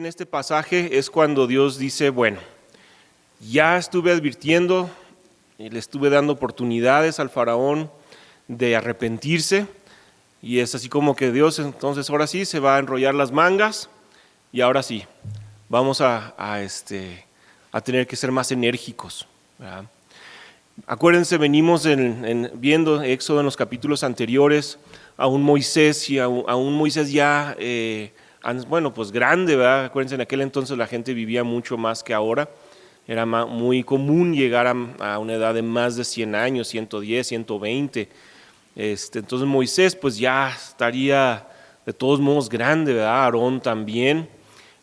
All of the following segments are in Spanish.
En este pasaje es cuando Dios dice, bueno, ya estuve advirtiendo y le estuve dando oportunidades al faraón de arrepentirse, y es así como que Dios entonces ahora sí se va a enrollar las mangas y ahora sí, vamos a tener que ser más enérgicos, ¿verdad? Acuérdense, venimos viendo Éxodo en los capítulos anteriores a un Moisés y a un Moisés ya pues grande, ¿verdad? Acuérdense, en aquel entonces la gente vivía mucho más que ahora. Era muy común llegar a una edad de más de 100 años, 110, 120. Entonces Moisés pues ya estaría de todos modos grande, ¿verdad? Aarón también.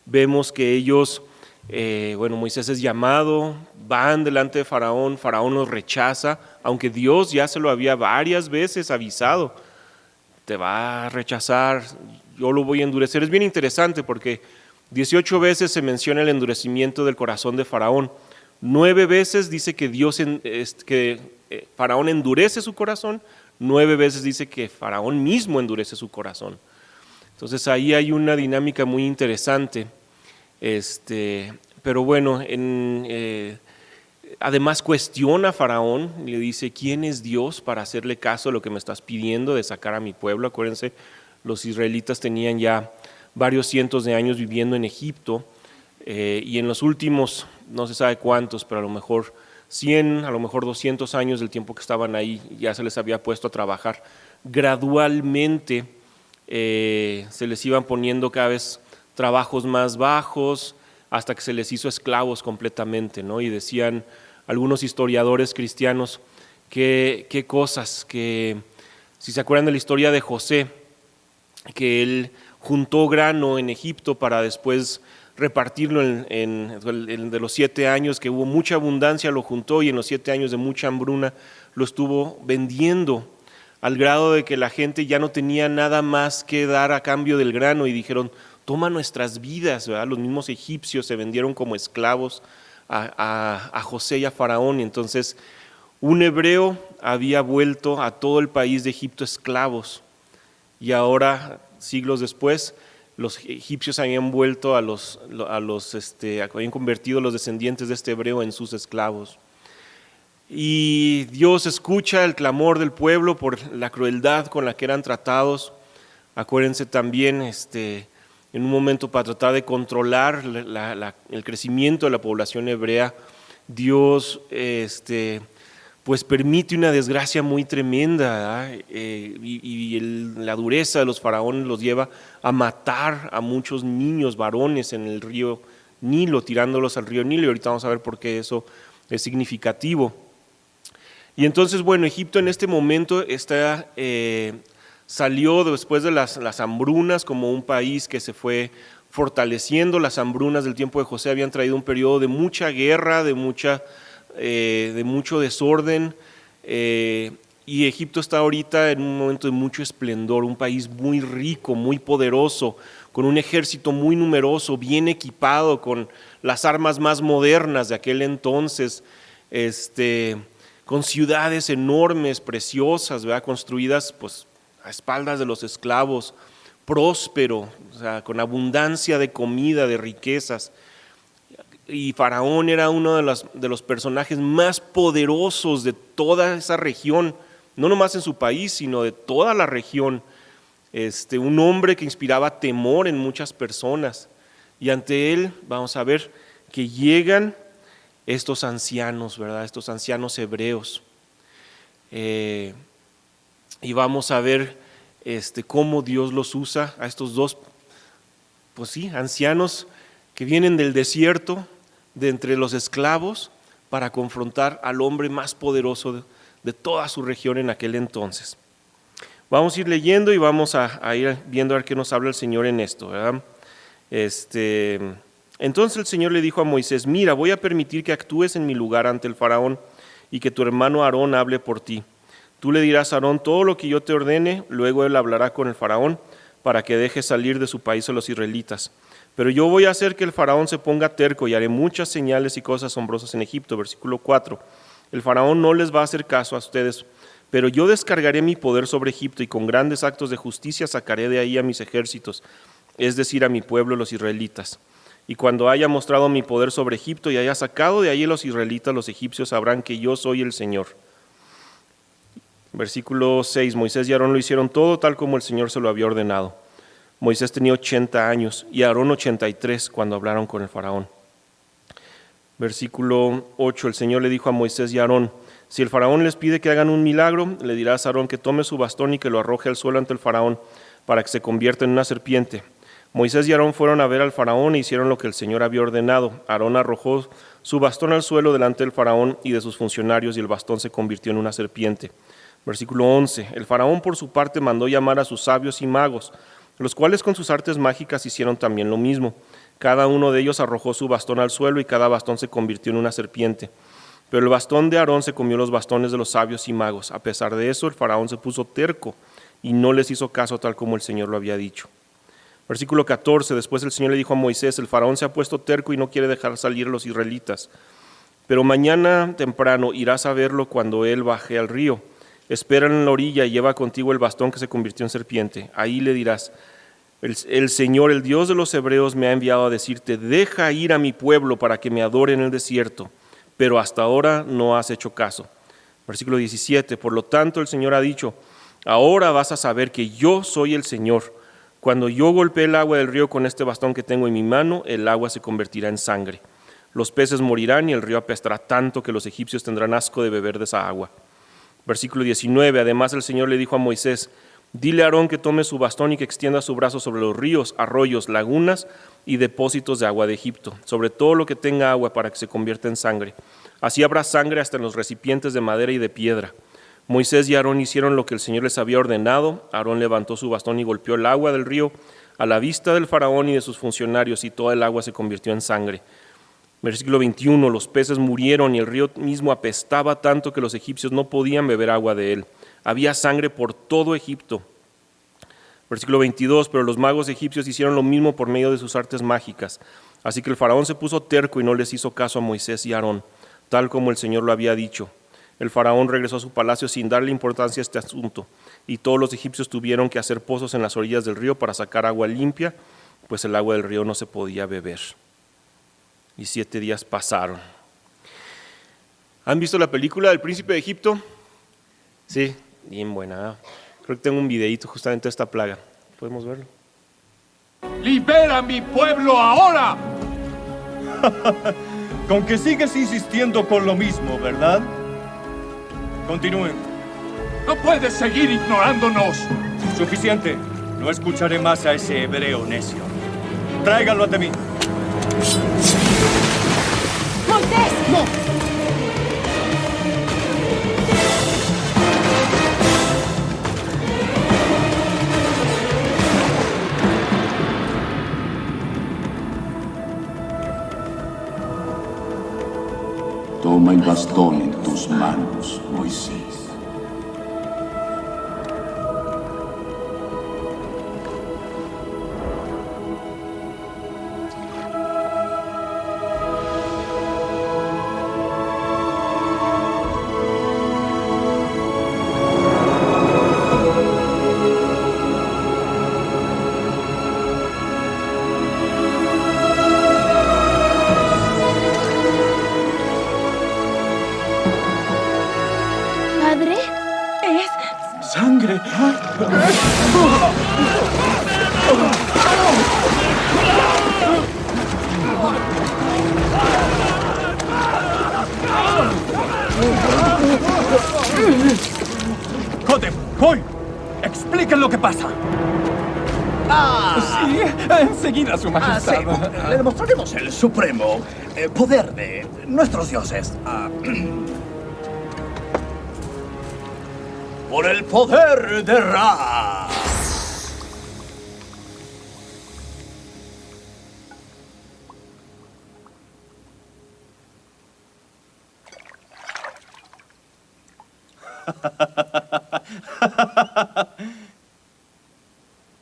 Vemos que ellos, Moisés es llamado, van delante de Faraón, Faraón los rechaza, aunque Dios ya se lo había varias veces avisado, te va a rechazar, yo lo voy a endurecer. Es bien interesante porque 18 veces se menciona el endurecimiento del corazón de Faraón. 9 veces dice que Faraón endurece su corazón, 9 veces dice que Faraón mismo endurece su corazón. Entonces ahí hay una dinámica muy interesante. Pero bueno, además cuestiona a Faraón, le dice, ¿quién es Dios para hacerle caso a lo que me estás pidiendo de sacar a mi pueblo? Acuérdense, los israelitas tenían ya varios cientos de años viviendo en Egipto, y en los últimos, no se sabe cuántos, pero a lo mejor 100, a lo mejor 200 años del tiempo que estaban ahí, ya se les había puesto a trabajar. Gradualmente se les iban poniendo cada vez trabajos más bajos, hasta que se les hizo esclavos completamente, ¿no? Y decían algunos historiadores cristianos qué cosas, que si se acuerdan de la historia de José, que él juntó grano en Egipto para después repartirlo de los 7 años que hubo mucha abundancia, lo juntó, y en los 7 años de mucha hambruna lo estuvo vendiendo, al grado de que la gente ya no tenía nada más que dar a cambio del grano y dijeron, toma nuestras vidas, ¿verdad? Los mismos egipcios se vendieron como esclavos a José y a Faraón. Y entonces un hebreo había vuelto a todo el país de Egipto esclavos, y ahora, siglos después, los egipcios habían vuelto habían convertido a los descendientes de este hebreo en sus esclavos. Y Dios escucha el clamor del pueblo por la crueldad con la que eran tratados. Acuérdense también, en un momento, para tratar de controlar el crecimiento de la población hebrea, Dios pues permite una desgracia muy tremenda, y la dureza de los faraones los lleva a matar a muchos niños varones en el río Nilo, tirándolos al río Nilo, y ahorita vamos a ver por qué eso es significativo. Y entonces, bueno, Egipto en este momento salió después de las hambrunas como un país que se fue fortaleciendo. Las hambrunas del tiempo de José habían traído un periodo de mucha guerra, de mucho desorden, y Egipto está ahorita en un momento de mucho esplendor, un país muy rico, muy poderoso, con un ejército muy numeroso, bien equipado, con las armas más modernas de aquel entonces, con ciudades enormes, preciosas, ¿verdad? Construidas pues a espaldas de los esclavos, próspero, o sea, con abundancia de comida, de riquezas. Y Faraón era uno de los personajes más poderosos de toda esa región, no nomás en su país, sino de toda la región. Un hombre que inspiraba temor en muchas personas. Y ante él vamos a ver que llegan estos ancianos, ¿verdad? Estos ancianos hebreos. Y vamos a ver cómo Dios los usa a estos dos, pues sí, ancianos que vienen del desierto, de entre los esclavos, para confrontar al hombre más poderoso de toda su región en aquel entonces. Vamos a ir leyendo y vamos a ir viendo a ver qué nos habla el Señor en esto, ¿verdad? Entonces el Señor le dijo a Moisés, mira, voy a permitir que actúes en mi lugar ante el faraón y que tu hermano Aarón hable por ti. Tú le dirás a Aarón todo lo que yo te ordene, luego él hablará con el faraón para que deje salir de su país a los israelitas. Pero yo voy a hacer que el faraón se ponga terco y haré muchas señales y cosas asombrosas en Egipto. Versículo 4. El faraón no les va a hacer caso a ustedes, pero yo descargaré mi poder sobre Egipto y con grandes actos de justicia sacaré de ahí a mis ejércitos, es decir, a mi pueblo, los israelitas. Y cuando haya mostrado mi poder sobre Egipto y haya sacado de allí los israelitas, los egipcios sabrán que yo soy el Señor. Versículo 6, Moisés y Aarón lo hicieron todo tal como el Señor se lo había ordenado. Moisés tenía 80 años y Aarón 83 cuando hablaron con el faraón. Versículo 8, el Señor le dijo a Moisés y a Aarón: si el faraón les pide que hagan un milagro, le dirás a Aarón que tome su bastón y que lo arroje al suelo ante el faraón para que se convierta en una serpiente. Moisés y Aarón fueron a ver al faraón e hicieron lo que el Señor había ordenado. Aarón arrojó su bastón al suelo delante del faraón y de sus funcionarios y el bastón se convirtió en una serpiente. Versículo 11, el faraón por su parte mandó llamar a sus sabios y magos, los cuales con sus artes mágicas hicieron también lo mismo. Cada uno de ellos arrojó su bastón al suelo y cada bastón se convirtió en una serpiente. Pero el bastón de Aarón se comió los bastones de los sabios y magos. A pesar de eso, el faraón se puso terco y no les hizo caso tal como el Señor lo había dicho. Versículo 14, después el Señor le dijo a Moisés: el faraón se ha puesto terco y no quiere dejar salir a los israelitas. Pero mañana temprano irás a verlo cuando él baje al río. Espera en la orilla y lleva contigo el bastón que se convirtió en serpiente. Ahí le dirás: el Señor, el Dios de los hebreos, me ha enviado a decirte: deja ir a mi pueblo para que me adore en el desierto, pero hasta ahora no has hecho caso. Versículo 17, por lo tanto el Señor ha dicho: ahora vas a saber que yo soy el Señor. Cuando yo golpee el agua del río con este bastón que tengo en mi mano, el agua se convertirá en sangre. Los peces morirán y el río apestará tanto que los egipcios tendrán asco de beber de esa agua. Versículo 19, además el Señor le dijo a Moisés: dile a Aarón que tome su bastón y que extienda su brazo sobre los ríos, arroyos, lagunas y depósitos de agua de Egipto, sobre todo lo que tenga agua para que se convierta en sangre. Así habrá sangre hasta en los recipientes de madera y de piedra. Moisés y Aarón hicieron lo que el Señor les había ordenado. Aarón levantó su bastón y golpeó el agua del río a la vista del faraón y de sus funcionarios, y toda el agua se convirtió en sangre. Versículo 21, los peces murieron y el río mismo apestaba tanto que los egipcios no podían beber agua de él. Había sangre por todo Egipto. Versículo 22, pero los magos egipcios hicieron lo mismo por medio de sus artes mágicas. Así que el faraón se puso terco y no les hizo caso a Moisés y Aarón, tal como el Señor lo había dicho. El faraón regresó a su palacio sin darle importancia a este asunto, y todos los egipcios tuvieron que hacer pozos en las orillas del río para sacar agua limpia, pues el agua del río no se podía beber. Y 7 días pasaron. ¿Han visto la película del Príncipe de Egipto? Sí, bien buena. Creo que tengo un videíto justamente de esta plaga. ¿Podemos verlo? ¡Libera a mi pueblo ahora! Con que sigues insistiendo con lo mismo, ¿verdad? Continúen. ¡No puedes seguir ignorándonos! Suficiente. No escucharé más a ese hebreo necio. Tráiganlo ante mí. ¡Moisés! ¡No! Toma el bastón en tus manos, Moisés. Padre, ¡Sangre! ¡Joder! ¡Hoy! ¡Expliquen lo que pasa! Sí, enseguida, Su Majestad. Le demostraremos el supremo poder de nuestros dioses. Por el poder de Ra.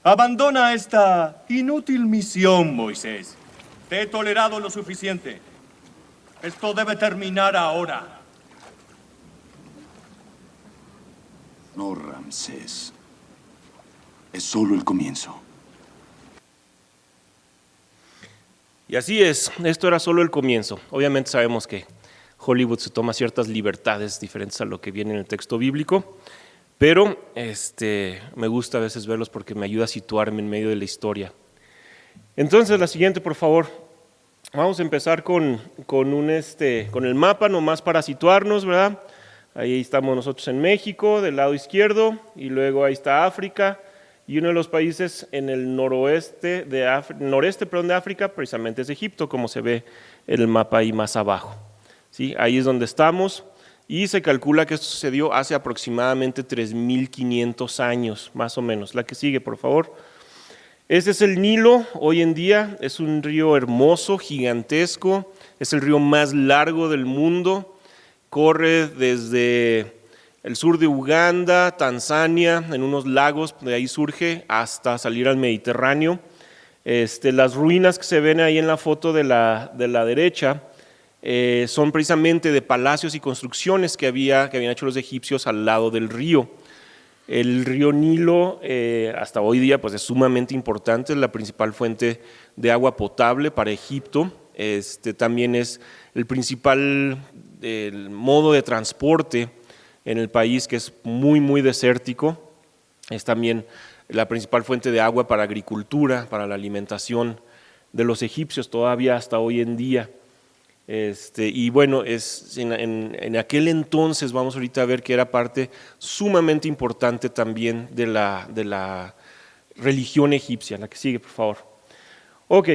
Abandona esta inútil misión, Moisés. Te he tolerado lo suficiente. Esto debe terminar ahora. No, Ramsés. Es solo el comienzo. Y así es, esto era solo el comienzo. Obviamente sabemos que Hollywood se toma ciertas libertades diferentes a lo que viene en el texto bíblico, pero me gusta a veces verlos porque me ayuda a situarme en medio de la historia. Entonces, la siguiente, por favor. Vamos a empezar con el mapa, nomás para situarnos, ¿verdad? Ahí estamos nosotros en México, del lado izquierdo, y luego ahí está África, y uno de los países en el noreste de África, precisamente es Egipto, como se ve en el mapa ahí más abajo. ¿Sí? Ahí es donde estamos, y se calcula que esto sucedió hace aproximadamente 3.500 años, más o menos. La que sigue, por favor. Este es el Nilo, hoy en día es un río hermoso, gigantesco, es el río más largo del mundo, corre desde el sur de Uganda, Tanzania, en unos lagos, de ahí surge hasta salir al Mediterráneo. Las ruinas que se ven ahí en la foto de la derecha son precisamente de palacios y construcciones que habían hecho los egipcios al lado del río. El río Nilo hasta hoy día pues es sumamente importante, es la principal fuente de agua potable para Egipto. También es el principal modo de transporte en el país, que es muy, muy desértico. Es también la principal fuente de agua para agricultura, para la alimentación de los egipcios todavía hasta hoy en día. Y bueno, en aquel entonces vamos ahorita a ver que era parte sumamente importante también de la religión egipcia. La que sigue, por favor. Ok,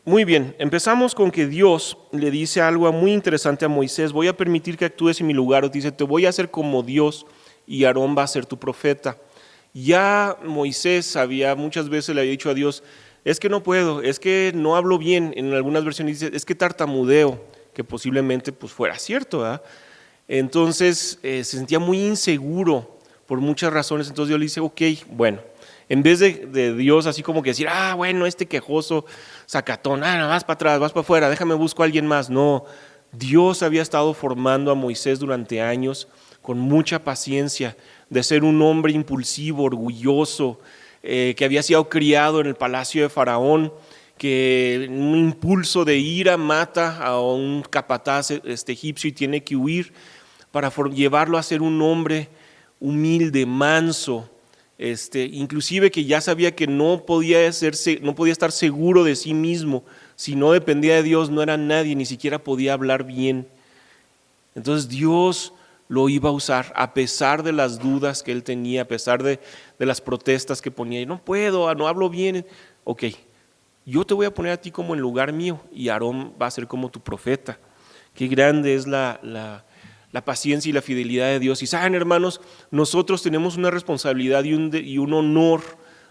muy bien, empezamos con que Dios le dice algo muy interesante a Moisés: voy a permitir que actúes en mi lugar. Dice, te voy a hacer como Dios y Aarón va a ser tu profeta. Ya Moisés muchas veces le había dicho a Dios, es que no puedo, es que no hablo bien. En algunas versiones dice, es que tartamudeo, que posiblemente pues fuera cierto, ¿verdad? Entonces se sentía muy inseguro por muchas razones. Entonces Dios le dice, ok, bueno, en vez de Dios así como que decir, bueno, quejoso, sacatón, vas para atrás, vas para afuera, déjame busco a alguien más. No, Dios había estado formando a Moisés durante años con mucha paciencia, de ser un hombre impulsivo, orgulloso, que había sido criado en el palacio de Faraón, que en un impulso de ira mata a un capataz egipcio y tiene que huir para llevarlo a ser un hombre humilde, manso, inclusive que ya sabía que no podía estar seguro de sí mismo. Si no dependía de Dios no era nadie, ni siquiera podía hablar bien. Entonces Dios lo iba a usar a pesar de las dudas que él tenía, a pesar de las protestas que ponía. No puedo, no hablo bien. Ok, yo te voy a poner a ti como en lugar mío y Aarón va a ser como tu profeta. Qué grande es la paciencia y la fidelidad de Dios. Y saben, hermanos, nosotros tenemos una responsabilidad y un honor,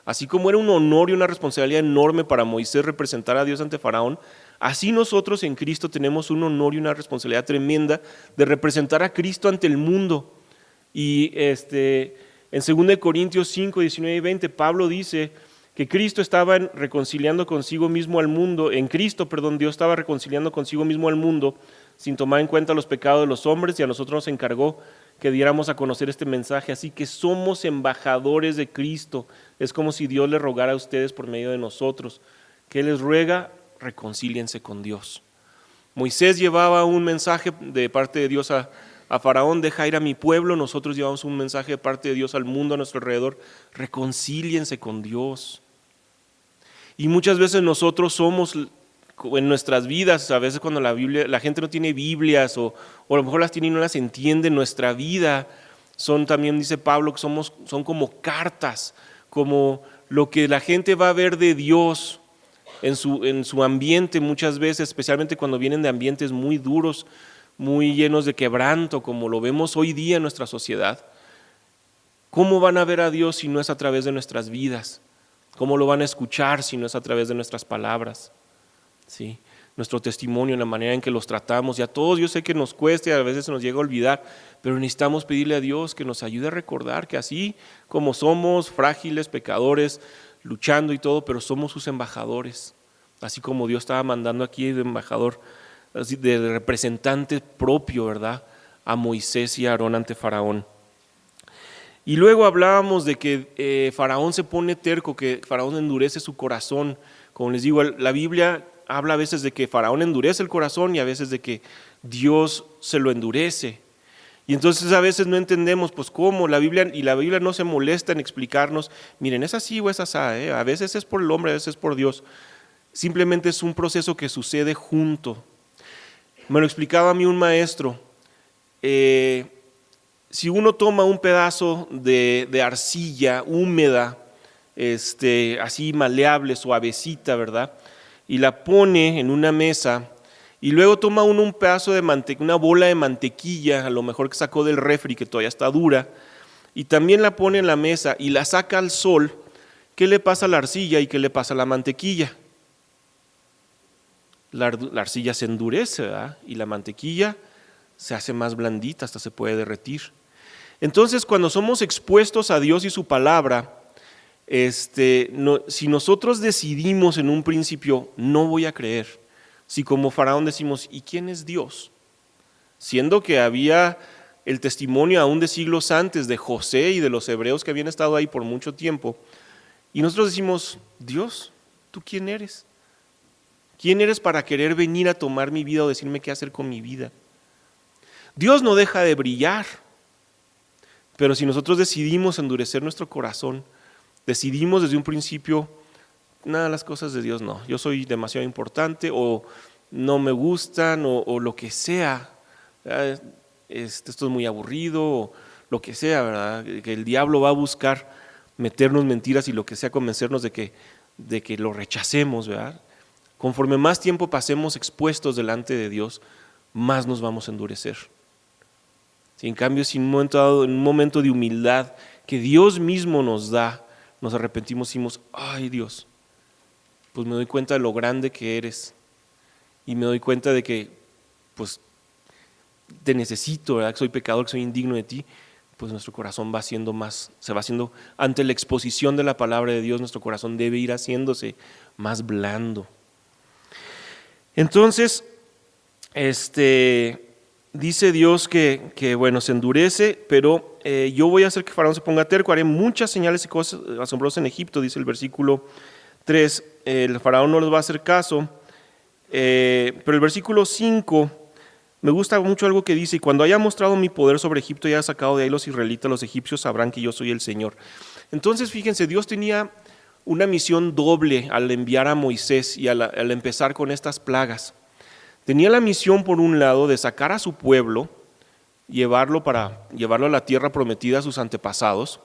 así como era un honor y una responsabilidad enorme para Moisés representar a Dios ante Faraón, así nosotros en Cristo tenemos un honor y una responsabilidad tremenda de representar a Cristo ante el mundo. Y en 2 Corintios 5, 19 y 20, Pablo dice que Cristo estaba reconciliando consigo mismo al mundo, Dios estaba reconciliando consigo mismo al mundo sin tomar en cuenta los pecados de los hombres, y a nosotros nos encargó que diéramos a conocer este mensaje. Así que somos embajadores de Cristo. Es como si Dios les rogara a ustedes por medio de nosotros. ¿Qué les ruega? Reconcíliense con Dios. Moisés llevaba un mensaje de parte de Dios a Faraón: deja ir a mi pueblo. Nosotros llevamos un mensaje de parte de Dios al mundo a nuestro alrededor: reconcíliense con Dios. Y muchas veces nosotros somos, en nuestras vidas, a veces cuando la gente no tiene Biblias o a lo mejor las tiene y no las entiende, en nuestra vida son también, dice Pablo, que son como cartas, como lo que la gente va a ver de Dios en su ambiente muchas veces, especialmente cuando vienen de ambientes muy duros, muy llenos de quebranto, como lo vemos hoy día en nuestra sociedad. ¿Cómo van a ver a Dios si no es a través de nuestras vidas? ¿Cómo lo van a escuchar si no es a través de nuestras palabras? ¿Sí? Nuestro testimonio, en la manera en que los tratamos. Y a todos yo sé que nos cuesta y a veces se nos llega a olvidar, pero necesitamos pedirle a Dios que nos ayude a recordar que así como somos frágiles, pecadores, luchando y todo, pero somos sus embajadores. Así como Dios estaba mandando aquí de embajador, así de representante propio, ¿verdad?, a Moisés y a Aarón ante Faraón. Y luego hablábamos de que Faraón se pone terco, que Faraón endurece su corazón. Como les digo, la Biblia habla a veces de que Faraón endurece el corazón y a veces de que Dios se lo endurece. Y entonces a veces no entendemos pues cómo la Biblia no se molesta en explicarnos, miren, es así o es asá, a veces es por el hombre, a veces es por Dios. Simplemente es un proceso que sucede junto. Me lo explicaba a mí un maestro. Si uno toma un pedazo de arcilla húmeda, así maleable, suavecita, ¿verdad? Y la pone en una mesa, y luego toma uno un pedazo de una bola de mantequilla, a lo mejor que sacó del refri, que todavía está dura, y también la pone en la mesa y la saca al sol. ¿Qué le pasa a la arcilla y qué le pasa a la mantequilla? La arcilla se endurece, ¿verdad? Y la mantequilla se hace más blandita, hasta se puede derretir. Entonces, cuando somos expuestos a Dios y su palabra, si nosotros decidimos en un principio, no voy a creer, si como Faraón decimos, ¿y quién es Dios? Siendo que había el testimonio aún de siglos antes de José y de los hebreos que habían estado ahí por mucho tiempo, y nosotros decimos, Dios, ¿tú quién eres? ¿Quién eres para querer venir a tomar mi vida o decirme qué hacer con mi vida? Dios no deja de brillar, pero si nosotros decidimos endurecer nuestro corazón, decidimos desde un principio, nada, las cosas de Dios no, yo soy demasiado importante o no me gustan o lo que sea, esto es muy aburrido o lo que sea, ¿verdad? Que el diablo va a buscar meternos mentiras y lo que sea, convencernos de que lo rechacemos, ¿verdad? Conforme más tiempo pasemos expuestos delante de Dios, más nos vamos a endurecer. Si en cambio, si en un momento de humildad que Dios mismo nos da, nos arrepentimos y decimos, ay Dios, pues me doy cuenta de lo grande que eres y me doy cuenta de que pues te necesito, ¿verdad? Que soy pecador, que soy indigno de ti, pues nuestro corazón se va haciendo, ante la exposición de la palabra de Dios, nuestro corazón debe ir haciéndose más blando. Entonces, dice Dios que bueno, se endurece, pero yo voy a hacer que Faraón se ponga terco, haré muchas señales y cosas asombrosas en Egipto, dice el versículo 3, el Faraón no les va a hacer caso, pero el versículo 5, me gusta mucho algo que dice, y cuando haya mostrado mi poder sobre Egipto y haya sacado de ahí los israelitas, los egipcios sabrán que yo soy el Señor. Entonces, fíjense, Dios tenía una misión doble al enviar a Moisés y al empezar con estas plagas. Tenía la misión, por un lado, de sacar a su pueblo, llevarlo a la tierra prometida a sus antepasados,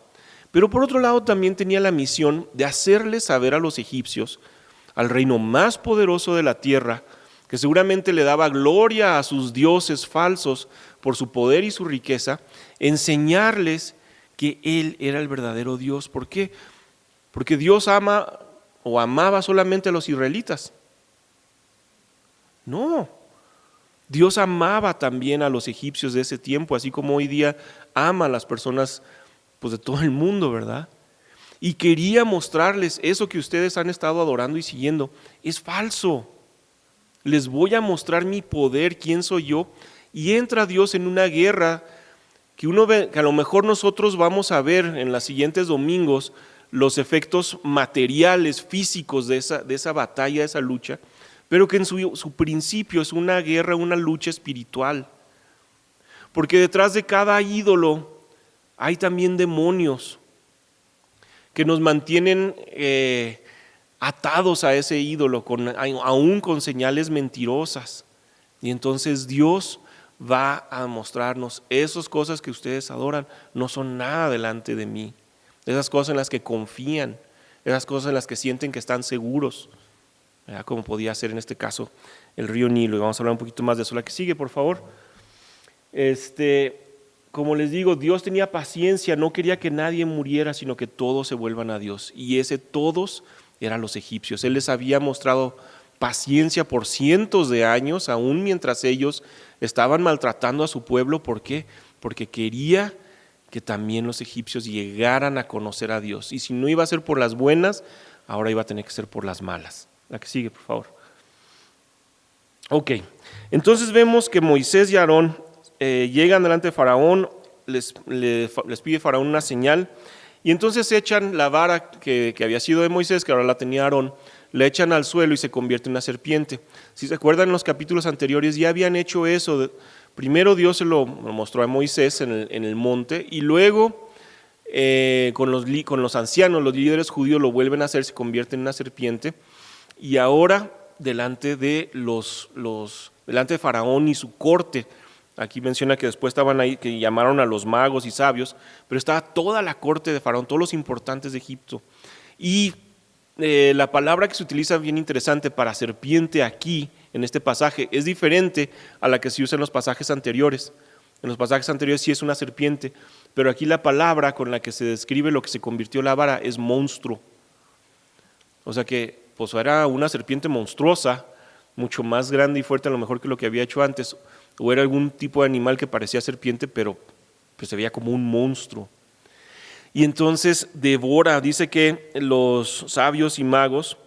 pero por otro lado también tenía la misión de hacerles saber a los egipcios, al reino más poderoso de la tierra, que seguramente le daba gloria a sus dioses falsos por su poder y su riqueza, enseñarles que Él era el verdadero Dios. ¿Por qué? Porque Dios amaba solamente a los israelitas. No, Dios amaba también a los egipcios de ese tiempo, así como hoy día ama a las personas pues, de todo el mundo, ¿verdad? Y quería mostrarles eso que ustedes han estado adorando y siguiendo, es falso. Les voy a mostrar mi poder, quién soy yo, y entra Dios en una guerra que a lo mejor nosotros vamos a ver en los siguientes domingos los efectos materiales, físicos de esa batalla, de esa lucha, pero que en su principio es una guerra, una lucha espiritual. Porque detrás de cada ídolo hay también demonios que nos mantienen atados a ese ídolo, aún con señales mentirosas. Y entonces Dios va a mostrarnos, esas cosas que ustedes adoran no son nada delante de mí. Esas cosas en las que confían, esas cosas en las que sienten que están seguros, ¿verdad? Como podía ser en este caso el río Nilo. Y vamos a hablar un poquito más de eso. La que sigue, por favor. Como les digo, Dios tenía paciencia, no quería que nadie muriera, sino que todos se vuelvan a Dios. Y ese todos eran los egipcios. Él les había mostrado paciencia por cientos de años, aún mientras ellos estaban maltratando a su pueblo. ¿Por qué? Porque quería que también los egipcios llegaran a conocer a Dios. Y si no iba a ser por las buenas, ahora iba a tener que ser por las malas. La que sigue, por favor. Ok, entonces vemos que Moisés y Aarón llegan delante de Faraón, les pide Faraón una señal, y entonces echan la vara que había sido de Moisés, que ahora la tenía Aarón, la echan al suelo y se convierte en una serpiente. Si se acuerdan, en los capítulos anteriores ya habían hecho eso. Primero Dios se lo mostró a Moisés en el monte, y luego con los ancianos, los líderes judíos lo vuelven a hacer, se convierte en una serpiente, y ahora delante de Faraón y su corte. Aquí menciona que después estaban ahí, que llamaron a los magos y sabios, pero estaba toda la corte de Faraón, todos los importantes de Egipto. Y la palabra que se utiliza bien interesante para serpiente aquí, en este pasaje, es diferente a la que se usa en los pasajes anteriores. En los pasajes anteriores sí es una serpiente, pero aquí la palabra con la que se describe lo que se convirtió la vara es monstruo. O sea que pues era una serpiente monstruosa, mucho más grande y fuerte a lo mejor que lo que había hecho antes, o era algún tipo de animal que parecía serpiente, pero pues se veía como un monstruo. Y entonces devora, dice que los sabios y magos,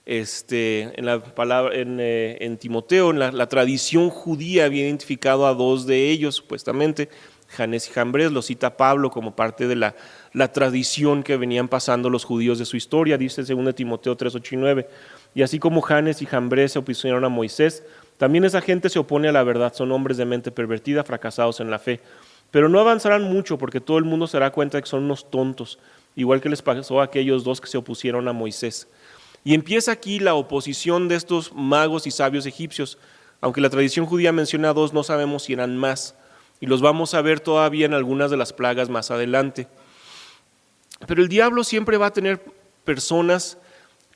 en la palabra, en Timoteo, en la tradición judía había identificado a dos de ellos, supuestamente, Janes y Jambres, lo cita Pablo como parte de la tradición que venían pasando los judíos de su historia, dice 2 Timoteo 3, 8 y 9. Y así como Janes y Jambres se opusieron a Moisés, también esa gente se opone a la verdad, son hombres de mente pervertida, fracasados en la fe. Pero no avanzarán mucho porque todo el mundo se dará cuenta de que son unos tontos, igual que les pasó a aquellos dos que se opusieron a Moisés. Y empieza aquí la oposición de estos magos y sabios egipcios. Aunque la tradición judía menciona a dos, no sabemos si eran más, y los vamos a ver todavía en algunas de las plagas más adelante. Pero el diablo siempre va a tener personas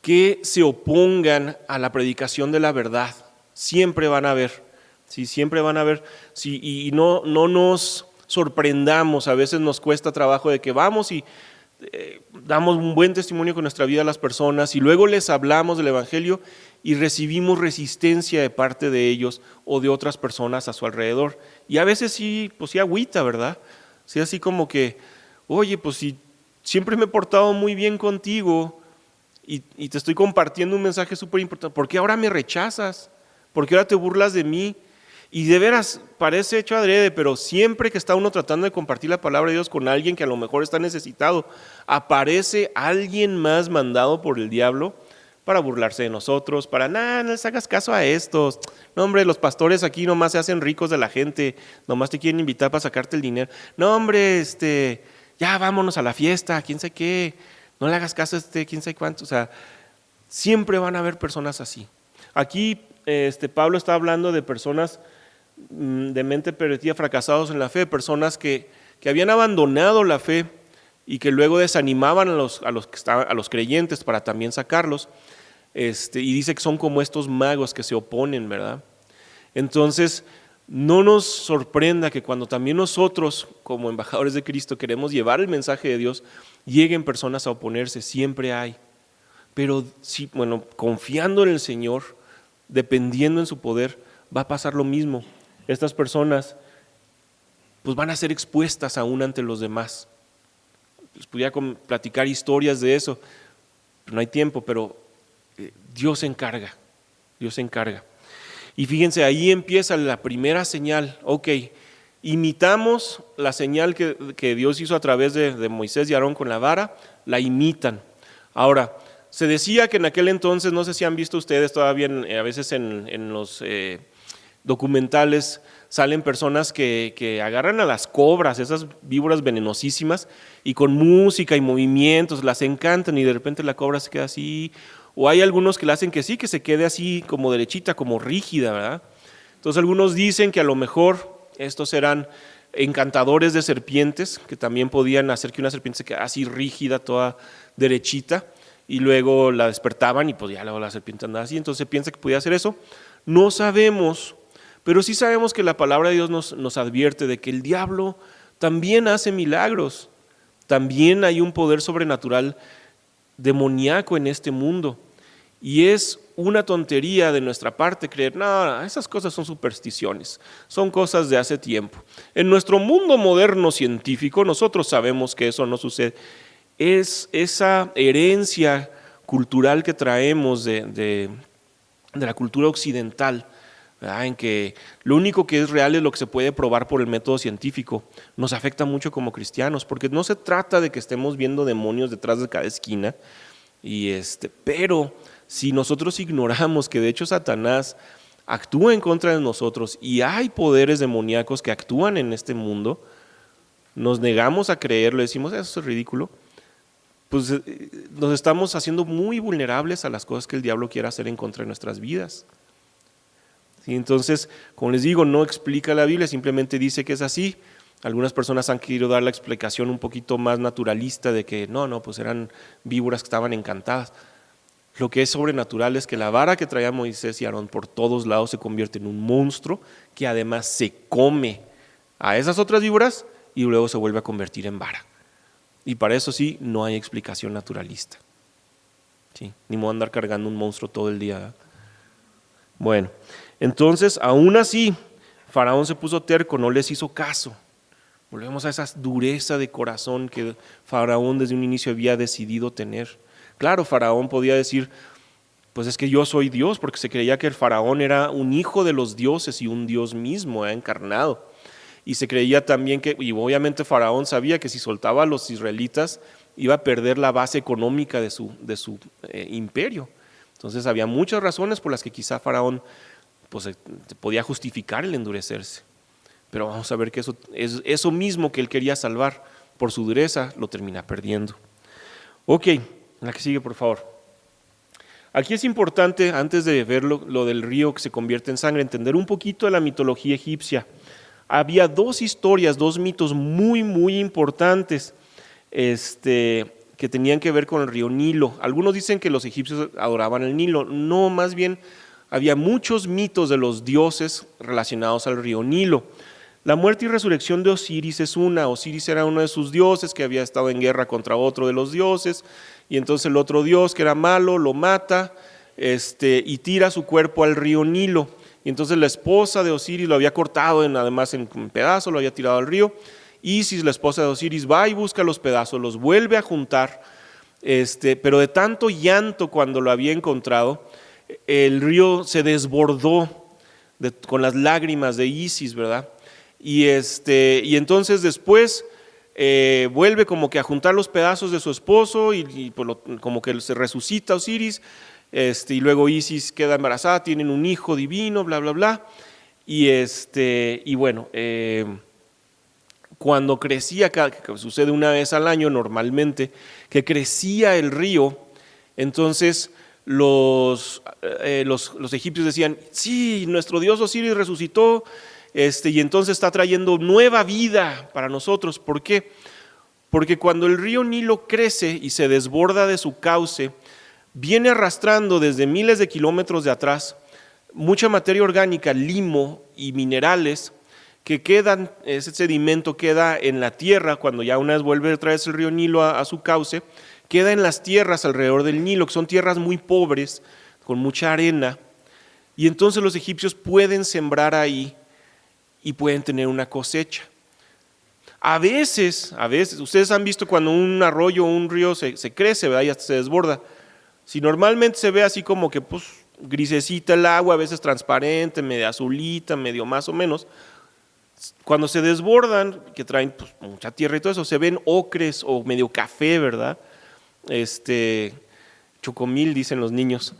que se opongan a la predicación de la verdad. Siempre van a haber, sí, siempre van a haber, sí, y no nos sorprendamos, a veces nos cuesta trabajo de que vamos y damos un buen testimonio con nuestra vida a las personas y luego les hablamos del evangelio y recibimos resistencia de parte de ellos o de otras personas a su alrededor. Y a veces sí, pues sí agüita, ¿verdad? Sí, así como que, oye, pues si siempre me he portado muy bien contigo y te estoy compartiendo un mensaje súper importante, ¿por qué ahora me rechazas? ¿Por qué ahora te burlas de mí? Y de veras, parece hecho adrede, pero siempre que está uno tratando de compartir la palabra de Dios con alguien que a lo mejor está necesitado, aparece alguien más mandado por el diablo para burlarse de nosotros, para, no les hagas caso a estos. No, hombre, los pastores aquí nomás se hacen ricos de la gente, nomás te quieren invitar para sacarte el dinero. No, hombre, ya vámonos a la fiesta, quién sabe qué, no le hagas caso a quién sabe cuánto. O sea, siempre van a haber personas así. Aquí Pablo está hablando de personas de mente pervertida, fracasados en la fe, personas que habían abandonado la fe y que luego desanimaban a los creyentes para también sacarlos, y dice que son como estos magos que se oponen, ¿verdad? Entonces, no nos sorprenda que cuando también nosotros, como embajadores de Cristo, queremos llevar el mensaje de Dios, lleguen personas a oponerse, siempre hay. Pero sí, confiando en el Señor, dependiendo en su poder, va a pasar lo mismo. Estas personas pues van a ser expuestas aún ante los demás. Les pudiera platicar historias de eso, pero no hay tiempo, pero Dios se encarga, Dios se encarga. Y fíjense, ahí empieza la primera señal. Ok, imitamos la señal que Dios hizo a través de Moisés y Aarón con la vara, la imitan. Ahora, se decía que en aquel entonces, no sé si han visto ustedes todavía a veces en los documentales, salen personas que agarran a las cobras, esas víboras venenosísimas, y con música y movimientos las encantan y de repente la cobra se queda así, o hay algunos que la hacen que sí, que se quede así como derechita, como rígida, ¿verdad? Entonces algunos dicen que a lo mejor estos eran encantadores de serpientes, que también podían hacer que una serpiente se quedara así rígida, toda derechita, y luego la despertaban y pues ya luego la serpiente andaba así, entonces se piensa que podía hacer eso. No sabemos, pero sí sabemos que la palabra de Dios nos advierte de que el diablo también hace milagros, también hay un poder sobrenatural demoníaco en este mundo, y es una tontería de nuestra parte creer, no, esas cosas son supersticiones, son cosas de hace tiempo. En nuestro mundo moderno científico nosotros sabemos que eso no sucede. Es esa herencia cultural que traemos de la cultura occidental, ¿verdad? En que lo único que es real es lo que se puede probar por el método científico. Nos afecta mucho como cristianos, porque no se trata de que estemos viendo demonios detrás de cada esquina, pero si nosotros ignoramos que de hecho Satanás actúa en contra de nosotros y hay poderes demoníacos que actúan en este mundo, nos negamos a creerlo, decimos, eso es ridículo, pues nos estamos haciendo muy vulnerables a las cosas que el diablo quiere hacer en contra de nuestras vidas. ¿Sí? Entonces, como les digo, no explica la Biblia, simplemente dice que es así. Algunas personas han querido dar la explicación un poquito más naturalista de que no, pues eran víboras que estaban encantadas. Lo que es sobrenatural es que la vara que traía Moisés y Aarón por todos lados se convierte en un monstruo que además se come a esas otras víboras y luego se vuelve a convertir en vara. Y para eso sí, no hay explicación naturalista. ¿Sí? Ni modo andar cargando un monstruo todo el día, ¿verdad? Bueno, entonces aún así, Faraón se puso terco, no les hizo caso. Volvemos a esa dureza de corazón que Faraón desde un inicio había decidido tener. Claro, Faraón podía decir, pues es que yo soy Dios, porque se creía que el Faraón era un hijo de los dioses y un Dios mismo, encarnado. Y se creía también que, y obviamente Faraón sabía que si soltaba a los israelitas iba a perder la base económica de su imperio. Entonces había muchas razones por las que quizá Faraón pues, podía justificar el endurecerse. Pero vamos a ver que eso mismo que él quería salvar por su dureza lo termina perdiendo. Ok, la que sigue por favor. Aquí es importante, antes de ver lo del río que se convierte en sangre, entender un poquito de la mitología egipcia. Había dos historias, dos mitos muy, muy importantes que tenían que ver con el río Nilo. Algunos dicen que los egipcios adoraban el Nilo. No, más bien había muchos mitos de los dioses relacionados al río Nilo. La muerte y resurrección de Osiris es una. Osiris era uno de sus dioses que había estado en guerra contra otro de los dioses, y entonces el otro dios que era malo lo mata y tira su cuerpo al río Nilo. Y entonces la esposa de Osiris lo había cortado además en pedazos, lo había tirado al río. Isis, la esposa de Osiris, va y busca los pedazos, los vuelve a juntar, pero de tanto llanto cuando lo había encontrado, el río se desbordó con las lágrimas de Isis, ¿verdad? Y entonces después vuelve como que a juntar los pedazos de su esposo y como que se resucita Osiris, y luego Isis queda embarazada, tienen un hijo divino, bla, bla, bla. Y bueno, cuando crecía, que sucede una vez al año normalmente, que crecía el río, entonces los egipcios decían, sí, nuestro dios Osiris resucitó, y entonces está trayendo nueva vida para nosotros. ¿Por qué? Porque cuando el río Nilo crece y se desborda de su cauce, viene arrastrando desde miles de kilómetros de atrás mucha materia orgánica, limo y minerales que quedan, ese sedimento queda en la tierra cuando ya una vez vuelve otra vez el río Nilo a su cauce, queda en las tierras alrededor del Nilo, que son tierras muy pobres, con mucha arena, y entonces los egipcios pueden sembrar ahí y pueden tener una cosecha. A veces, ustedes han visto cuando un arroyo o un río se crece, ¿verdad? Y hasta se desborda. Si normalmente se ve así como que pues, grisecita el agua, a veces transparente, medio azulita, medio más o menos, cuando se desbordan, que traen pues, mucha tierra y todo eso, se ven ocres o medio café, ¿verdad? Chocomil dicen los niños.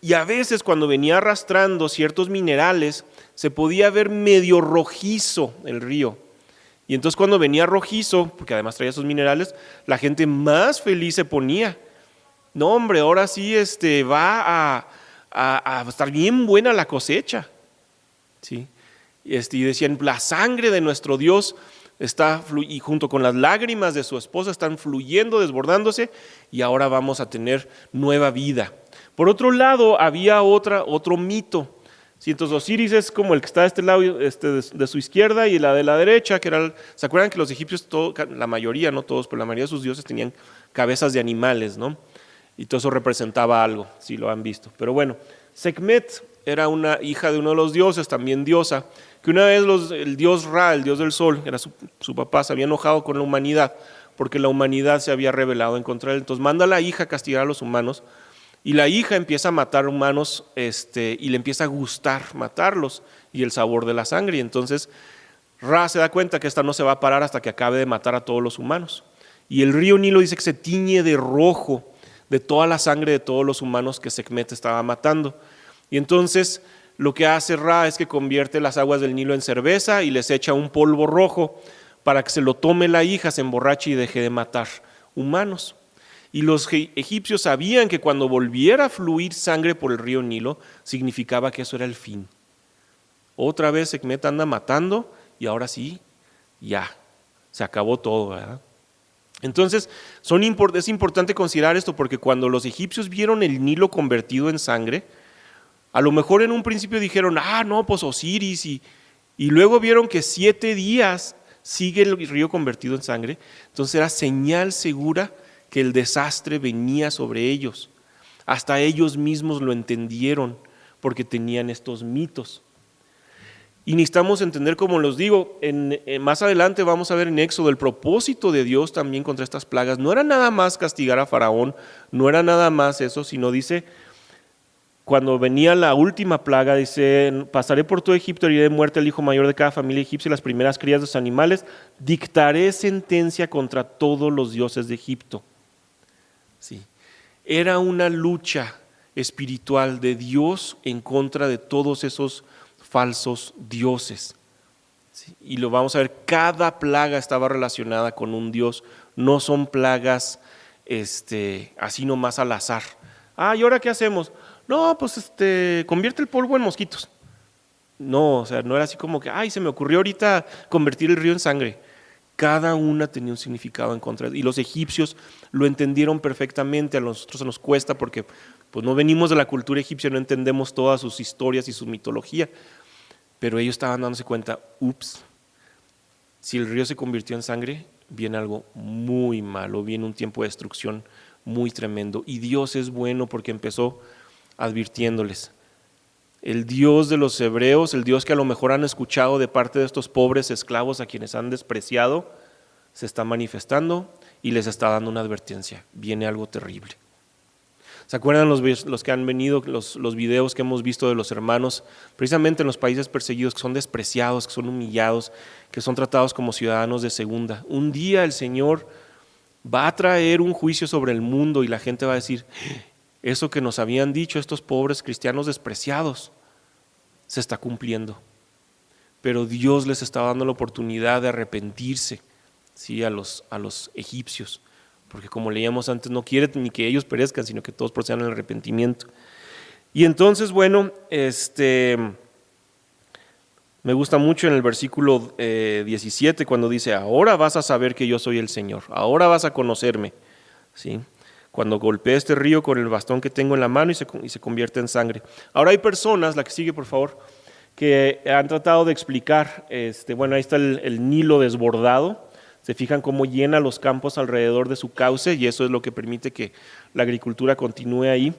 Y a veces cuando venía arrastrando ciertos minerales, se podía ver medio rojizo el río. Y entonces cuando venía rojizo, porque además traía esos minerales, la gente más feliz se ponía. No, hombre, ahora sí va a estar bien buena la cosecha. ¿Sí? Y decían, la sangre de nuestro Dios está y junto con las lágrimas de su esposa están fluyendo, desbordándose, y ahora vamos a tener nueva vida. Por otro lado, había otro mito. Sí, entonces Osiris es como el que está de este lado de su izquierda y la de la derecha, que era, ¿se acuerdan que los egipcios, la mayoría, no todos, pero la mayoría de sus dioses tenían cabezas de animales, ¿no? Y todo eso representaba algo, si lo han visto. Pero bueno, Sekhmet era una hija de uno de los dioses, también diosa, que una vez el dios Ra, el dios del sol, era su papá, se había enojado con la humanidad, porque la humanidad se había rebelado en contra de él. Entonces manda a la hija a castigar a los humanos, y la hija empieza a matar humanos y le empieza a gustar matarlos y el sabor de la sangre. Y entonces Ra se da cuenta que esta no se va a parar hasta que acabe de matar a todos los humanos. Y el río Nilo dice que se tiñe de rojo de toda la sangre de todos los humanos que Sekhmet estaba matando. Y entonces lo que hace Ra es que convierte las aguas del Nilo en cerveza y les echa un polvo rojo para que se lo tome la hija, se emborrache y deje de matar humanos. Y los egipcios sabían que cuando volviera a fluir sangre por el río Nilo, significaba que eso era el fin. Otra vez Sekhmet anda matando y ahora sí, ya, se acabó todo, ¿verdad? Entonces, es importante considerar esto porque cuando los egipcios vieron el Nilo convertido en sangre, a lo mejor en un principio dijeron, no, pues Osiris, y luego vieron que 7 días sigue el río convertido en sangre, entonces era señal segura que el desastre venía sobre ellos. Hasta ellos mismos lo entendieron porque tenían estos mitos. Y necesitamos entender, como los digo, más adelante vamos a ver en Éxodo el propósito de Dios también contra estas plagas. No era nada más castigar a Faraón, no era nada más eso, sino dice, cuando venía la última plaga, dice, pasaré por todo Egipto, heriré de muerte al hijo mayor de cada familia egipcia y las primeras crías de los animales, dictaré sentencia contra todos los dioses de Egipto. Sí. Era una lucha espiritual de Dios en contra de todos esos falsos dioses. ¿Sí? Y lo vamos a ver, cada plaga estaba relacionada con un dios, no son plagas así nomás al azar. ¿Y ahora qué hacemos? No, pues convierte el polvo en mosquitos. No, o sea, no era así como que, se me ocurrió ahorita convertir el río en sangre. Cada una tenía un significado en contra. Y los egipcios lo entendieron perfectamente, a nosotros se nos cuesta porque pues, no venimos de la cultura egipcia, no entendemos todas sus historias y su mitología. Pero ellos estaban dándose cuenta, si el río se convirtió en sangre, viene algo muy malo, viene un tiempo de destrucción muy tremendo. Y Dios es bueno porque empezó advirtiéndoles. El Dios de los hebreos, el Dios que a lo mejor han escuchado de parte de estos pobres esclavos a quienes han despreciado, se está manifestando y les está dando una advertencia. Viene algo terrible. ¿Se acuerdan los que han venido, los videos que hemos visto de los hermanos, precisamente en los países perseguidos, que son despreciados, que son humillados, que son tratados como ciudadanos de segunda? Un día el Señor va a traer un juicio sobre el mundo y la gente va a decir, eso que nos habían dicho estos pobres cristianos despreciados, se está cumpliendo. Pero Dios les estaba dando la oportunidad de arrepentirse, ¿sí? a los egipcios. Porque como leíamos antes, no quiere ni que ellos perezcan, sino que todos procedan al arrepentimiento. Y entonces, bueno, me gusta mucho en el versículo 17 cuando dice, ahora vas a saber que yo soy el Señor, ahora vas a conocerme, ¿sí? Cuando golpeé este río con el bastón que tengo en la mano y se convierte en sangre. Ahora hay personas, la que sigue por favor, que han tratado de explicar, bueno, ahí está el Nilo desbordado. Se fijan cómo llena los campos alrededor de su cauce y eso es lo que permite que la agricultura continúe ahí.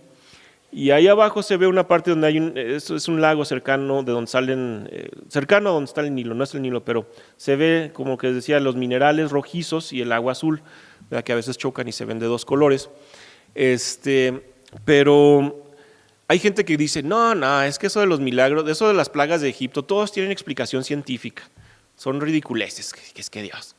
Y ahí abajo se ve una parte donde hay es un lago cercano de donde salen, cercano a donde está el Nilo, no es el Nilo, pero se ve como que decía los minerales rojizos y el agua azul, ¿verdad? Que a veces chocan y se ven de 2 colores. Pero hay gente que dice, no, es que eso de los milagros, eso de las plagas de Egipto, todos tienen explicación científica, son ridiculeces, que es que Dios.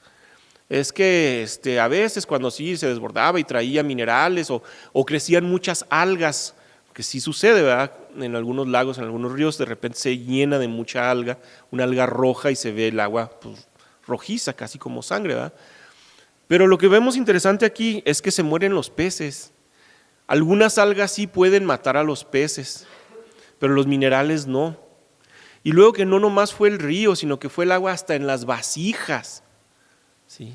Es que a veces cuando sí se desbordaba y traía minerales o crecían muchas algas, que sí sucede, ¿verdad? En algunos lagos, en algunos ríos, de repente se llena de mucha alga, una alga roja y se ve el agua pues, rojiza, casi como sangre, ¿verdad? Pero lo que vemos interesante aquí es que se mueren los peces. Algunas algas sí pueden matar a los peces, pero los minerales no. Y luego que no nomás fue el río, sino que fue el agua hasta en las vasijas. ¿Sí?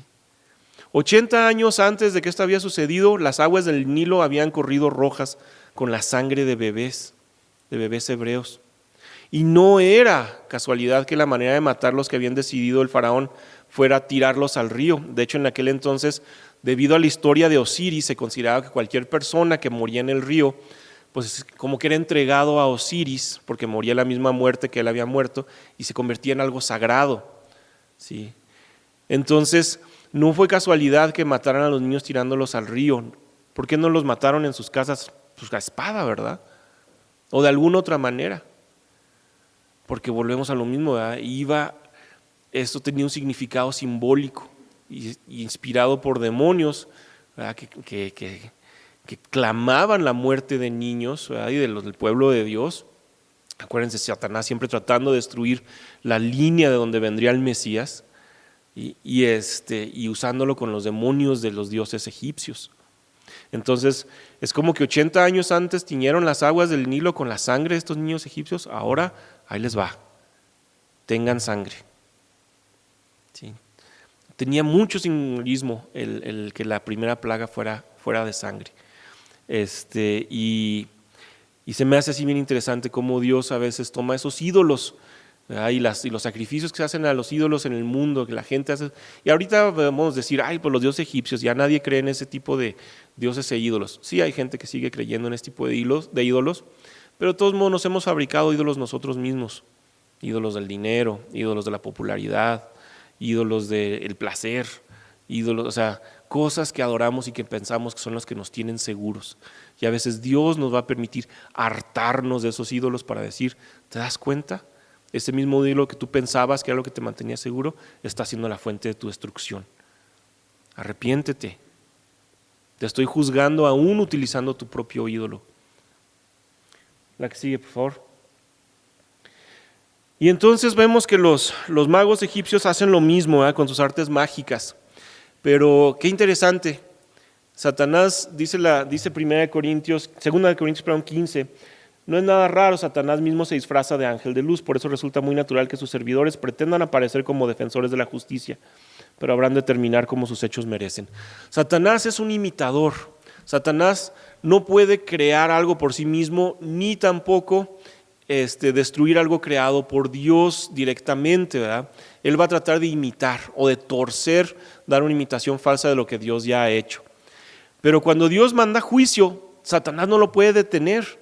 80 años antes de que esto había sucedido, las aguas del Nilo habían corrido rojas con la sangre de bebés hebreos. Y no era casualidad que la manera de matarlos que habían decidido el faraón fuera tirarlos al río. De hecho, en aquel entonces, debido a la historia de Osiris, se consideraba que cualquier persona que moría en el río, pues como que era entregado a Osiris, porque moría la misma muerte que él había muerto, y se convertía en algo sagrado. ¿Sí? Entonces, no fue casualidad que mataran a los niños tirándolos al río. ¿Por qué no los mataron en sus casas? Pues a espada, ¿verdad? O de alguna otra manera. Porque volvemos a lo mismo, ¿verdad? Esto tenía un significado simbólico y inspirado por demonios, ¿verdad? Que que clamaban la muerte de niños, ¿verdad? Y del pueblo de Dios. Acuérdense, Satanás siempre tratando de destruir la línea de donde vendría el Mesías y usándolo con los demonios de los dioses egipcios. Entonces, es como que 80 años antes tiñeron las aguas del Nilo con la sangre de estos niños egipcios, ahora ahí les va, tengan sangre. ¿Sí? Tenía mucho simbolismo el que la primera plaga fuera de sangre. Y se me hace así bien interesante cómo Dios a veces toma esos ídolos, ¿verdad? Y los sacrificios que se hacen a los ídolos en el mundo, que la gente hace. Y ahorita podemos decir, pues los dioses egipcios, ya nadie cree en ese tipo de dioses e ídolos. Sí hay gente que sigue creyendo en este tipo de ídolos, pero de todos modos nos hemos fabricado ídolos nosotros mismos. Ídolos del dinero, ídolos de la popularidad, ídolos del placer, ídolos, o sea, cosas que adoramos y que pensamos que son las que nos tienen seguros. Y a veces Dios nos va a permitir hartarnos de esos ídolos para decir, ¿te das cuenta? Ese mismo ídolo que tú pensabas que era lo que te mantenía seguro, está siendo la fuente de tu destrucción. Arrepiéntete. Te estoy juzgando aún utilizando tu propio ídolo. La que sigue, por favor. Y entonces vemos que los magos egipcios hacen lo mismo, ¿eh? Con sus artes mágicas. Pero qué interesante. Satanás, dice 2 Corintios 15, no es nada raro, Satanás mismo se disfraza de ángel de luz, por eso resulta muy natural que sus servidores pretendan aparecer como defensores de la justicia, pero habrán de terminar como sus hechos merecen. Satanás es un imitador. Satanás no puede crear algo por sí mismo, ni tampoco destruir algo creado por Dios directamente, ¿verdad? Él va a tratar de imitar o de torcer, dar una imitación falsa de lo que Dios ya ha hecho. Pero cuando Dios manda juicio, Satanás no lo puede detener.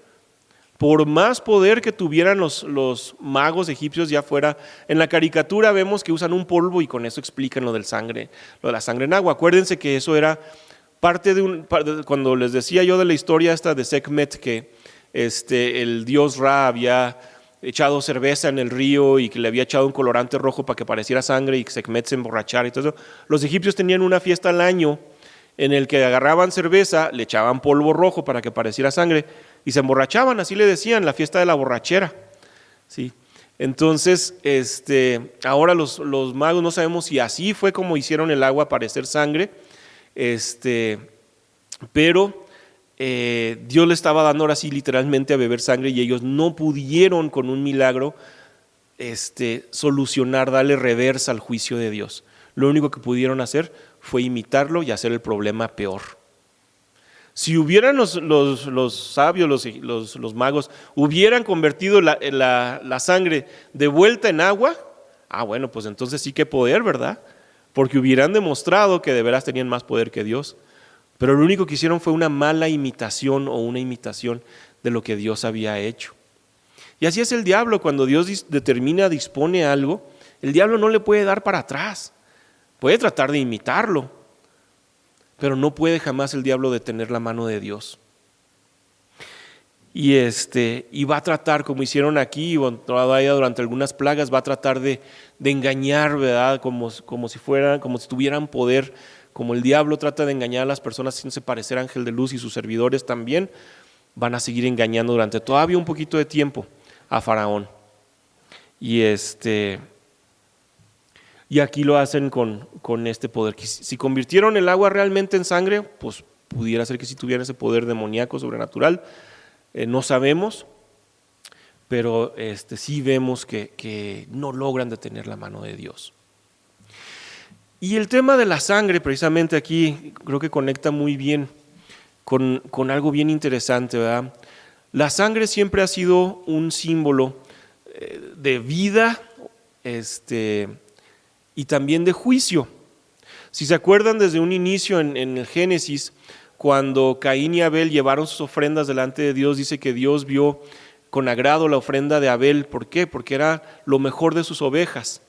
Por más poder que tuvieran los magos egipcios ya fuera, en la caricatura vemos que usan un polvo y con eso explican lo de la sangre en agua. Acuérdense que eso era parte cuando les decía yo de la historia esta de Sekhmet, que el dios Ra había echado cerveza en el río y que le había echado un colorante rojo para que pareciera sangre y que Sekhmet se emborrachara y todo eso. Los egipcios tenían una fiesta al año en el que agarraban cerveza, le echaban polvo rojo para que pareciera sangre y se emborrachaban, así le decían, la fiesta de la borrachera. ¿Sí? Entonces, ahora los magos no sabemos si así fue como hicieron el agua parecer sangre, pero Dios le estaba dando ahora sí literalmente a beber sangre y ellos no pudieron con un milagro solucionar, darle reversa al juicio de Dios. Lo único que pudieron hacer fue imitarlo y hacer el problema peor. Si hubieran los sabios, los magos, hubieran convertido la sangre de vuelta en agua, bueno, pues entonces sí que poder, ¿verdad? Porque hubieran demostrado que de veras tenían más poder que Dios. Pero lo único que hicieron fue una mala imitación o una imitación de lo que Dios había hecho. Y así es el diablo, cuando Dios dispone algo, el diablo no le puede dar para atrás. Puede tratar de imitarlo, pero no puede jamás el diablo detener la mano de Dios. Y va a tratar, como hicieron aquí, durante algunas plagas, va a tratar de engañar, ¿verdad? Como si tuvieran poder, como el diablo trata de engañar a las personas haciéndose parecer ángel de luz, y sus servidores también van a seguir engañando durante todavía un poquito de tiempo a Faraón. Y aquí lo hacen con este poder. Si convirtieron el agua realmente en sangre, pues pudiera ser que sí tuvieran ese poder demoníaco, sobrenatural. No sabemos, pero sí vemos que no logran detener la mano de Dios. Y el tema de la sangre, precisamente aquí, creo que conecta muy bien con algo bien interesante, ¿verdad? La sangre siempre ha sido un símbolo de vida, y también de juicio. Si se acuerdan, desde un inicio en el Génesis, cuando Caín y Abel llevaron sus ofrendas delante de Dios, dice que Dios vio con agrado la ofrenda de Abel. ¿Por qué? Porque era lo mejor de sus ovejas,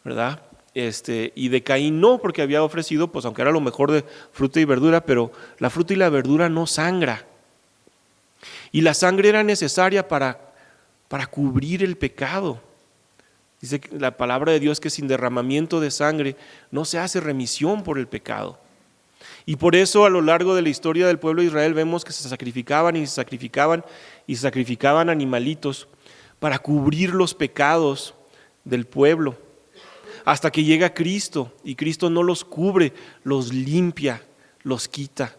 ¿verdad? Y de Caín no, porque había ofrecido, pues aunque era lo mejor de fruta y verdura, pero la fruta y la verdura no sangra. Y la sangre era necesaria para cubrir el pecado. Dice la palabra de Dios que sin derramamiento de sangre no se hace remisión por el pecado. Y por eso a lo largo de la historia del pueblo de Israel vemos que se sacrificaban y se sacrificaban y se sacrificaban animalitos para cubrir los pecados del pueblo, hasta que llega Cristo y Cristo no los cubre, los limpia, los quita,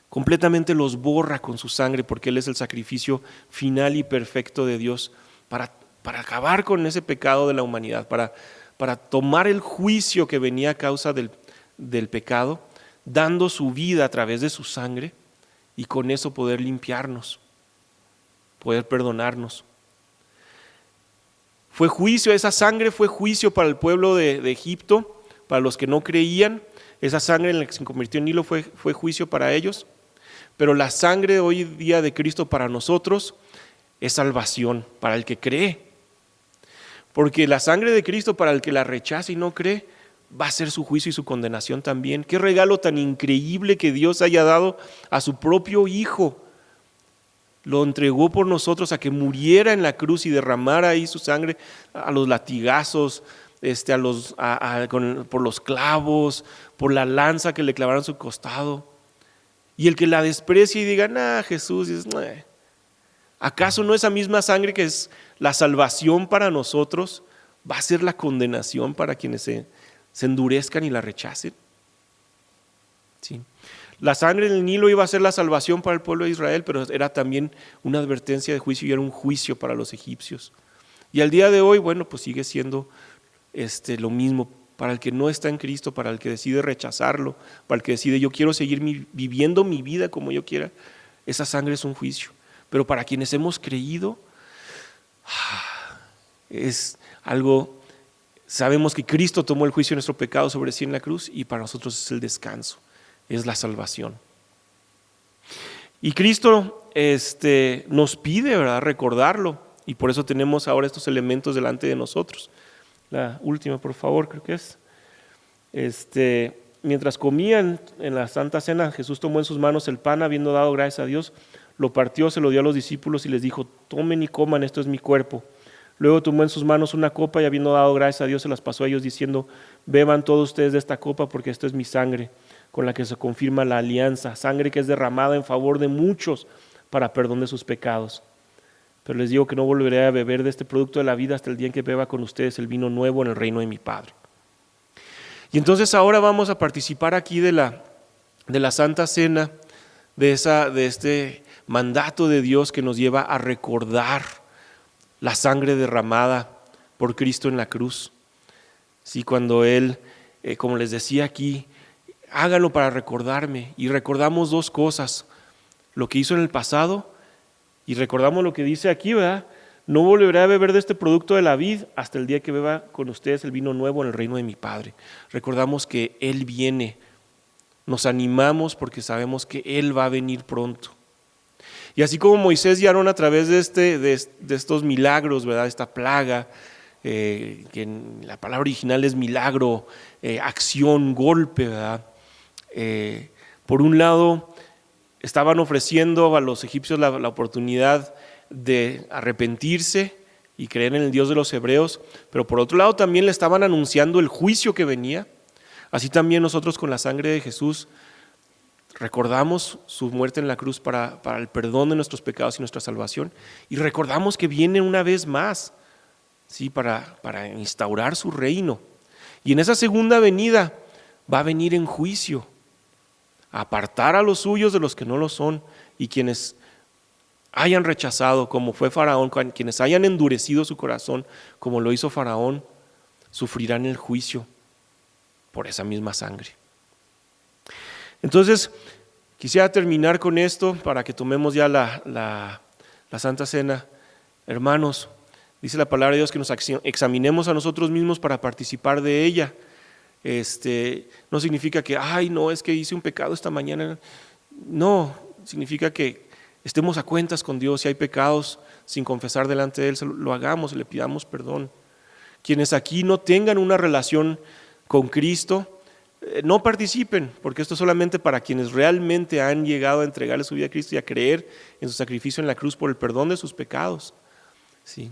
completamente los borra con su sangre, porque Él es el sacrificio final y perfecto de Dios para acabar con ese pecado de la humanidad, para tomar el juicio que venía a causa del pecado, dando su vida a través de su sangre y con eso poder limpiarnos, poder perdonarnos. Fue juicio, esa sangre fue juicio para el pueblo de Egipto, para los que no creían. Esa sangre en la que se convirtió en Nilo fue juicio para ellos. Pero la sangre hoy día de Cristo para nosotros es salvación para el que cree. Porque la sangre de Cristo para el que la rechaza y no cree va a ser su juicio y su condenación también. Qué regalo tan increíble que Dios haya dado a su propio Hijo. Lo entregó por nosotros a que muriera en la cruz y derramara ahí su sangre a los latigazos, por los clavos, por la lanza que le clavaron en su costado. Y el que la desprecie y diga, Jesús, ¿acaso no esa misma sangre que es la salvación para nosotros va a ser la condenación para quienes se endurezcan y la rechacen? Sí. La sangre del Nilo iba a ser la salvación para el pueblo de Israel, pero era también una advertencia de juicio y era un juicio para los egipcios. Y al día de hoy, pues sigue siendo lo mismo para el que no está en Cristo, para el que decide rechazarlo, para el que decide yo quiero seguir viviendo mi vida como yo quiera. Esa sangre es un juicio. Pero para quienes hemos creído, es algo, sabemos que Cristo tomó el juicio de nuestro pecado sobre sí en la cruz y para nosotros es el descanso. Es la salvación. Y Cristo nos pide, ¿verdad?, recordarlo, y por eso tenemos ahora estos elementos delante de nosotros. La última, por favor, creo que es. Mientras comían en la Santa Cena, Jesús tomó en sus manos el pan, habiendo dado gracias a Dios, lo partió, se lo dio a los discípulos y les dijo, tomen y coman, esto es mi cuerpo. Luego tomó en sus manos una copa y habiendo dado gracias a Dios, se las pasó a ellos diciendo, beban todos ustedes de esta copa porque esto es mi sangre, con la que se confirma la alianza, sangre que es derramada en favor de muchos para perdón de sus pecados. Pero les digo que no volveré a beber de este producto de la vida hasta el día en que beba con ustedes el vino nuevo en el reino de mi Padre. Y entonces ahora vamos a participar aquí de la Santa Cena, de este mandato de Dios que nos lleva a recordar la sangre derramada por Cristo en la cruz. Sí, cuando Él, como les decía aquí, háganlo para recordarme. Y recordamos dos cosas, lo que hizo en el pasado y recordamos lo que dice aquí, ¿verdad? No volveré a beber de este producto de la vid hasta el día que beba con ustedes el vino nuevo en el reino de mi Padre. Recordamos que Él viene, nos animamos porque sabemos que Él va a venir pronto. Y así como Moisés y Aarón a través de estos milagros, ¿verdad?, esta plaga, que en la palabra original es milagro, acción, golpe, ¿verdad? Por un lado, estaban ofreciendo a los egipcios la oportunidad de arrepentirse y creer en el Dios de los hebreos, pero por otro lado también le estaban anunciando el juicio que venía. Así también nosotros con la sangre de Jesús recordamos su muerte en la cruz para el perdón de nuestros pecados y nuestra salvación, y recordamos que viene una vez más, ¿sí?, para instaurar su reino. Y en esa segunda venida va a venir en juicio, a apartar a los suyos de los que no lo son, y quienes hayan rechazado, como fue Faraón, quienes hayan endurecido su corazón, como lo hizo Faraón, sufrirán el juicio por esa misma sangre. Entonces, quisiera terminar con esto para que tomemos ya la Santa Cena. Hermanos, dice la palabra de Dios que nos examinemos a nosotros mismos para participar de ella. No significa que, no, es que hice un pecado esta mañana. No, significa que estemos a cuentas con Dios. Si hay pecados sin confesar delante de Él, lo hagamos y le pidamos perdón. Quienes aquí no tengan una relación con Cristo, no participen, porque esto es solamente para quienes realmente han llegado a entregarle su vida a Cristo y a creer en su sacrificio en la cruz por el perdón de sus pecados. ¿Sí?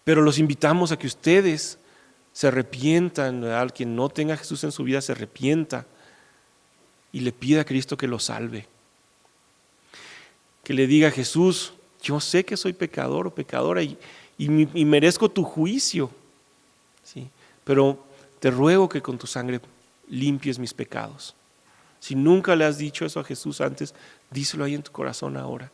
Pero los invitamos a que ustedes se arrepientan, ¿verdad? Quien no tenga a Jesús en su vida se arrepienta y le pida a Cristo que lo salve. Que le diga: Jesús, yo sé que soy pecador o pecadora y merezco tu juicio, ¿sí? Pero te ruego que con tu sangre limpies mis pecados. Si nunca le has dicho eso a Jesús antes, díselo ahí en tu corazón ahora.